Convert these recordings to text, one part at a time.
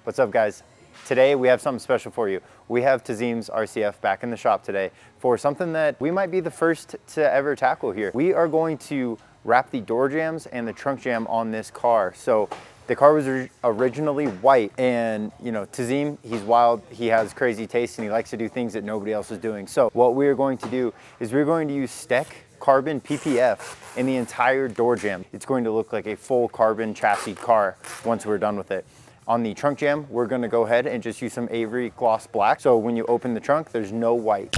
What's up, guys? Today we have something special for you. We have Tazeem's RCF back in the shop today for something that we might be the first to ever tackle here. We are going to wrap the door jambs and the trunk jamb on this car. So the car was originally white, and you know, Tazeem, he's wild, he has crazy taste, and he likes to do things that nobody else is doing. So what we are going to do is we're going to use Stek Carbon PPF in the entire door jamb. It's going to look like a full carbon chassis car once we're done with it. On the trunk jamb, we're gonna go ahead and just use some Avery Gloss Black. So when you open the trunk, there's no white.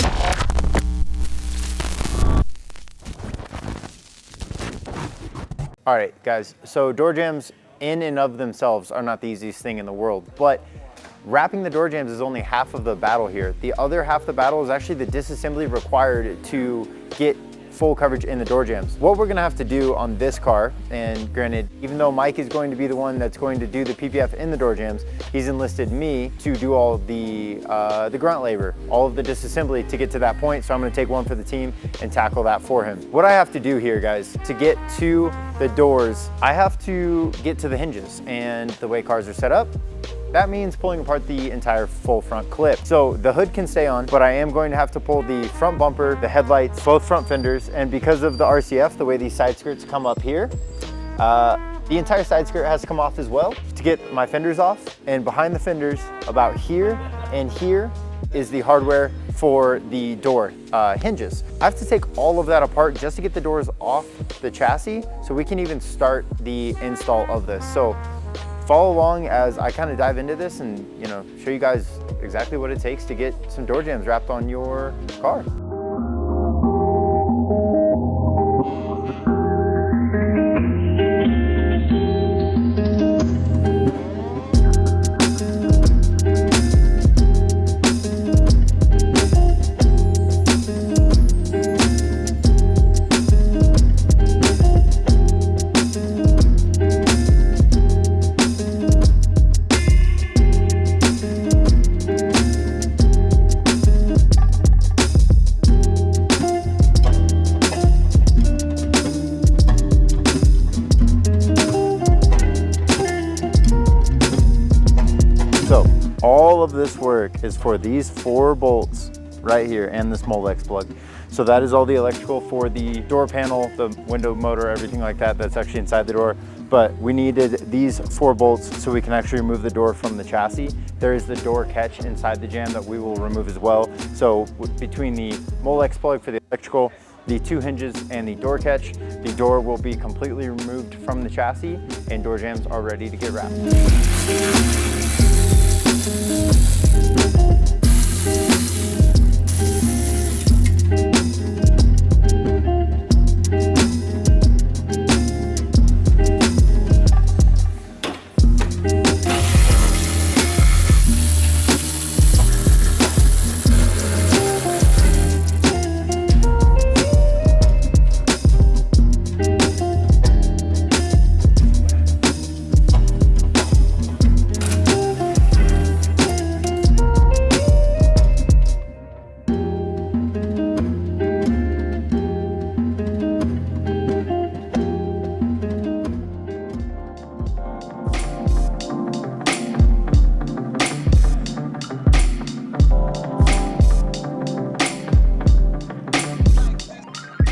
All right, guys, so door jambs in and of themselves are not the easiest thing in the world, but wrapping the door jambs is only half of the battle here. The other half of the battle is actually the disassembly required to get full coverage in the door jambs. What we're gonna have to do on this car, and granted, even though Mike is going to be the one that's going to do the PPF in the door jambs, he's enlisted me to do all the grunt labor, all of the disassembly to get to that point. So I'm gonna take one for the team and tackle that for him. What I have to do here, guys, to get to the doors, I have to get to the hinges, and the way cars are set up, that means pulling apart the entire full front clip. So the hood can stay on, but I am going to have to pull the front bumper, the headlights, both front fenders, and because of the RCF, the way these side skirts come up here, the entire side skirt has to come off as well to get my fenders off. And behind the fenders, about here and here, is the hardware for the door hinges. I have to take all of that apart just to get the doors off the chassis so we can even start the install of this. So follow along as I kind of dive into this and, you know, show you guys exactly what it takes to get some door jambs wrapped on your car. All of this work is for these 4 bolts right here and this Molex plug. So that is all the electrical for the door panel, the window motor, everything like that that's actually inside the door. But we needed these 4 bolts so we can actually remove the door from the chassis. There is the door catch inside the jamb that we will remove as well. So between the Molex plug for the electrical, the 2 hinges and the door catch, the door will be completely removed from the chassis and door jambs are ready to get wrapped.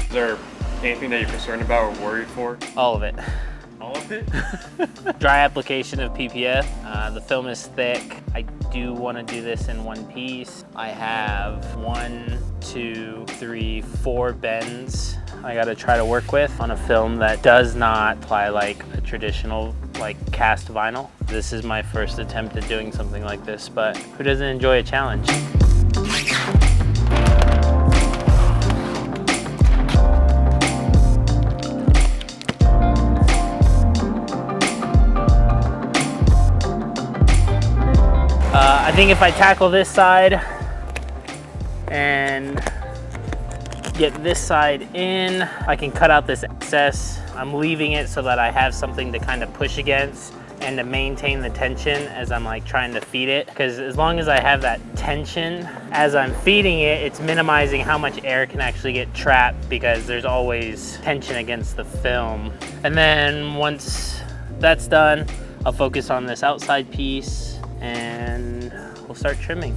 Is there anything that you're concerned about or worried for? All of it. All of it? Dry application of PPF. The film is thick. I do want to do this in one piece. I have 1, 2, 3, 4 bends I got to try to work with on a film that does not apply like a traditional cast vinyl. This is my first attempt at doing something like this, but who doesn't enjoy a challenge? I think if I tackle this side and get this side in, I can cut out this excess. I'm leaving it so that I have something to kind of push against and to maintain the tension as I'm trying to feed it. Because as long as I have that tension as I'm feeding it, it's minimizing how much air can actually get trapped because there's always tension against the film. And then once that's done, I'll focus on this outside piece and we'll start trimming.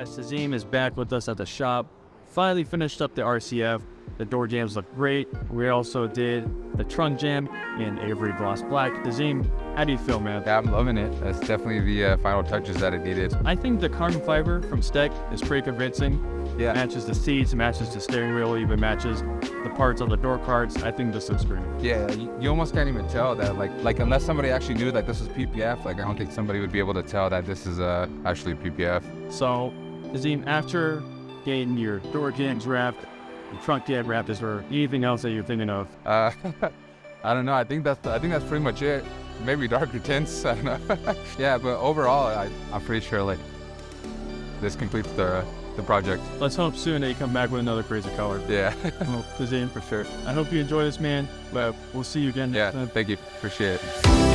Tazeem is back with us at the shop. Finally finished up the RCF. The door jambs look great. We also did the trunk jam in Avery Gloss Black. Tazeem, how do you feel, man? Yeah, I'm loving it. That's definitely the final touches that it needed. I think the carbon fiber from Stek is pretty convincing. Yeah. It matches the seats, matches the steering wheel, even matches the parts on the door cards. I think this looks great. Yeah, you almost can't even tell that, like unless somebody actually knew that this was PPF, like I don't think somebody would be able to tell that this is actually PPF. So, Tazeem, after getting your door jambs wrapped, the trunk jam wrapped, is there anything else that you're thinking of? I don't know. I think that's pretty much it. Maybe darker tints. I don't know. Yeah, but overall, I'm pretty sure like this completes the project. Let's hope soon that you come back with another crazy color. Yeah. Well, Tazeem, For sure. I hope you enjoy this, man. But we'll see you again next time. Thank you. Appreciate it.